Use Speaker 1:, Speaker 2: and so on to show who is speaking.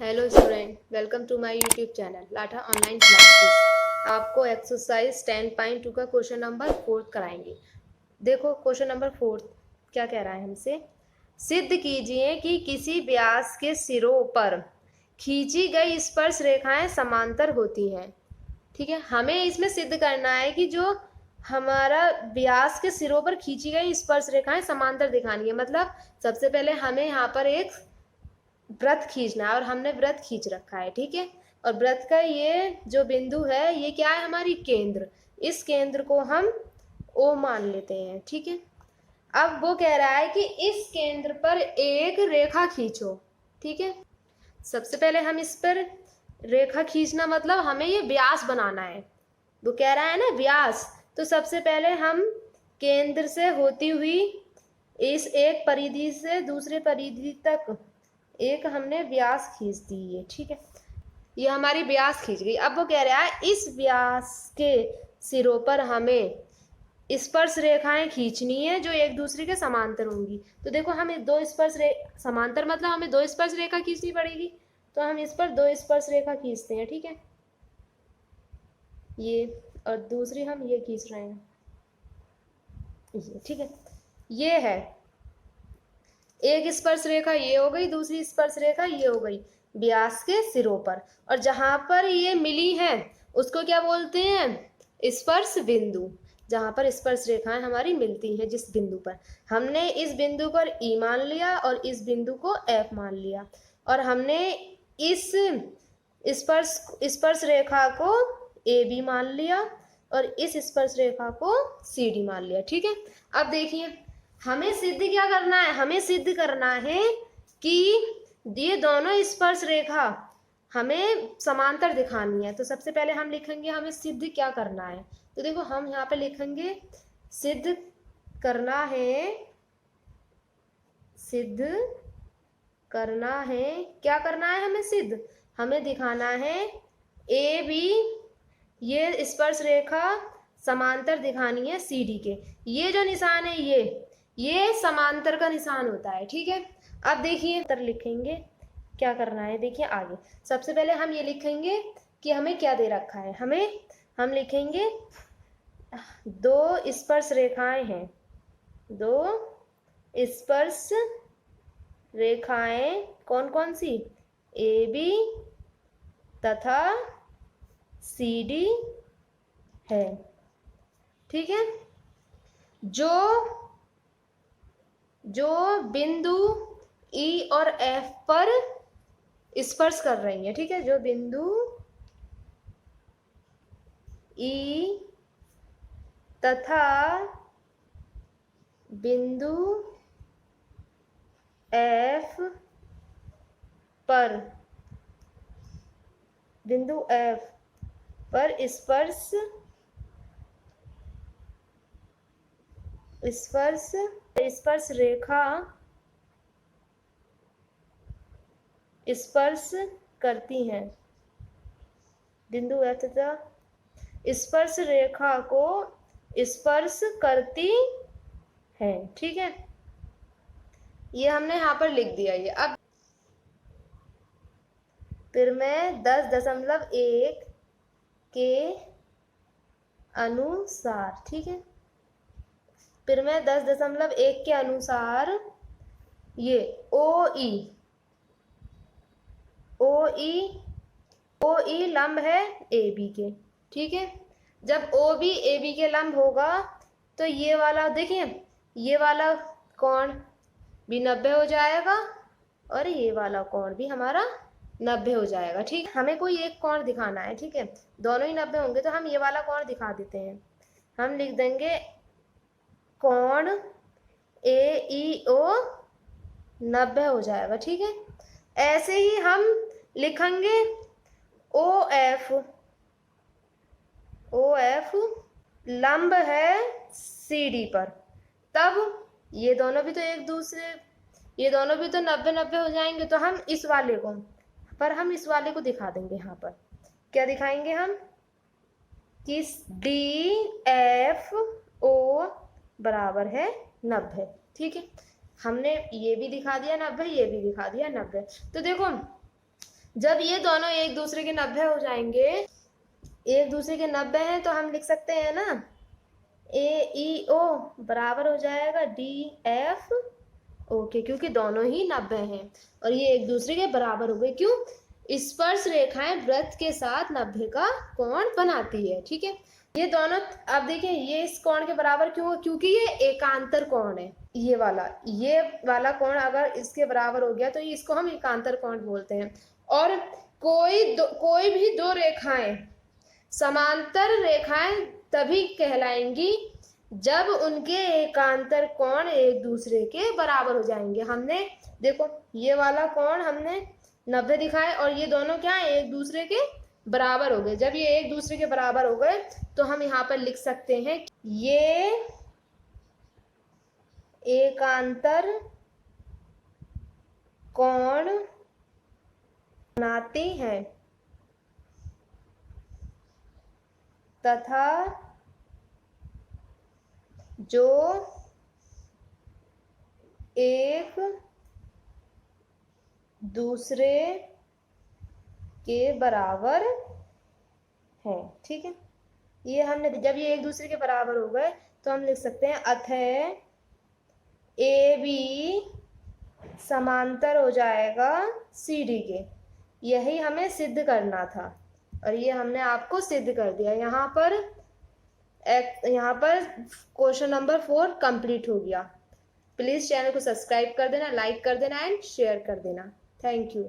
Speaker 1: Hello student, welcome to my YouTube channel Latha online classes. आपको exercise 10.2 का question number 4 कराएंगे। देखो क्वेश्चन नंबर 4 क्या कह रहा है हमसे। सिद्ध कीजिए कि किसी व्यास के सिरों पर खींची गई स्पर्श रेखाएं समांतर होती हैं। ठीक है, हमें इसमें सिद्ध करना है कि जो हमारा व्यास के सिरों पर खींची गई स्पर्श रेखाएं समांतर दिखानी है। मतलब सबसे पहले हमें यहाँ पर एक व्रत खींचना है और हमने व्रत खींच रखा है। ठीक है, और व्रत का ये जो बिंदु है ये क्या है, हमारी केंद्र। इस केंद्र को हम ओ मान लेते हैं। ठीक है, अब वो कह रहा है कि इस केंद्र पर एक रेखा खींचो। ठीक है, सबसे पहले हम इस पर रेखा खींचना मतलब हमें ये व्यास बनाना है। वो कह रहा है ना व्यास, तो सबसे पहले हम केंद्र से होती हुई इस एक परिधि से दूसरे परिधि तक एक हमने व्यास खींच दी है। ठीक है, ये हमारी व्यास खींच गई। अब वो कह रहा है इस व्यास के सिरों पर हमें स्पर्श रेखाएं खींचनी है जो एक दूसरे के समांतर होंगी। तो देखो हमें दो स्पर्श समांतर मतलब हमें दो स्पर्श रेखा खींचनी पड़ेगी। तो हम इस पर दो स्पर्श रेखा खींचते हैं। ठीक है, ये और दूसरी हम ये खींच रहे हैं, ये। ठीक है, ये है एक स्पर्श रेखा, ये हो गई, दूसरी स्पर्श रेखा ये हो गई व्यास के सिरों पर। और जहां पर ये मिली हैं उसको क्या बोलते हैं, स्पर्श बिंदु। जहां पर स्पर्श रेखाएं हमारी मिलती हैं जिस बिंदु पर, हमने इस बिंदु पर ई मान लिया और इस बिंदु को एफ मान लिया। और हमने इस स्पर्श स्पर्श रेखा को ए बी मान लिया और इस स्पर्श रेखा को सी डी मान लिया। ठीक है, अब देखिए हमें सिद्ध क्या करना है, हमें सिद्ध करना है कि ये दोनों स्पर्श रेखा हमें समांतर दिखानी है। तो सबसे पहले हम लिखेंगे हमें सिद्ध क्या करना है। तो देखो हम यहाँ पे लिखेंगे सिद्ध करना है, सिद्ध करना है, क्या करना है हमें सिद्ध, हमें दिखाना है ए बी ये स्पर्श रेखा समांतर दिखानी है सी डी के। ये जो निशान है ये समांतर का निशान होता है। ठीक है, अब देखिए उत्तर लिखेंगे क्या करना है। देखिए आगे सबसे पहले हम ये लिखेंगे कि हमें क्या दे रखा है। हम लिखेंगे दो स्पर्श रेखाएं हैं, दो स्पर्श रेखाएं कौन कौन सी, ए बी तथा सी डी है। ठीक है, जो जो बिंदु ई और एफ पर स्पर्श कर रही है। ठीक है, जो बिंदु ई तथा बिंदु एफ पर स्पर्श स्पर्श रेखा स्पर्श करती हैं, बिंदु एफ तथा स्पर्श रेखा को स्पर्श करती है। ठीक है, ये हमने यहाँ पर लिख दिया। ये अब फिर मैं 10.1 के अनुसार, ठीक है, फिर मैं 10.1 के अनुसार ये ओ ई लंब है ए बी के। ठीक है, जब ओ बी ए बी के लंब होगा तो ये वाला देखिए, ये वाला कोण भी 90 हो जाएगा और ये वाला कोण भी हमारा 90 हो जाएगा। ठीक है, हमें कोई एक कोण दिखाना है। ठीक है, दोनों ही 90 होंगे तो हम ये वाला कोण दिखा देते हैं। हम लिख देंगे कोण ए ई ओ 90 हो जाएगा। ठीक है, ऐसे ही हम लिखेंगे ओ एफ लंब है सी डी पर, तब ये दोनों भी तो 90 हो जाएंगे। तो हम इस वाले को दिखा देंगे। यहाँ पर क्या दिखाएंगे हम कि डी एफ ओ बराबर है 90। ठीक है, हमने ये भी दिखा दिया 90, ये भी दिखा दिया 90। तो देखो जब ये दोनों एक दूसरे के 90 हो जाएंगे, एक दूसरे के 90 हैं, तो हम लिख सकते हैं ना ए ई ओ बराबर हो जाएगा डी एफ ओके, क्योंकि दोनों ही 90 हैं और ये एक दूसरे के बराबर हो गए। क्यों? स्पर्श रेखाएं वृत्त के साथ 90 का कोण बनाती है। ठीक है, ये दोनों, अब देखिए ये इस कोण के बराबर क्यों? क्योंकि ये एकांतर कोण है। ये वाला कोण अगर इसके बराबर हो गया तो इसको हम एकांतर कोण बोलते हैं। और कोई भी दो रेखाएं समांतर रेखाएं तभी कहलाएंगी जब उनके एकांतर कोण एक दूसरे के बराबर हो जाएंगे। हमने देखो ये वाला कोण हमने 90 दिखाए और ये दोनों क्या है? एक दूसरे के बराबर हो गए। जब ये एक दूसरे के बराबर हो गए तो हम यहाँ पर लिख सकते हैं ये एकांतर कोण बनाती हैं तथा जो एक दूसरे के बराबर है। ठीक है, ये हमने जब ये एक दूसरे के बराबर हो गए तो हम लिख सकते हैं अतः ए बी समांतर हो जाएगा सी डी के। यही हमें सिद्ध करना था और ये हमने आपको सिद्ध कर दिया। यहाँ पर क्वेश्चन नंबर 4 कंप्लीट हो गया। प्लीज़ चैनल को सब्सक्राइब कर देना, लाइक कर देना एंड शेयर कर देना। Thank you.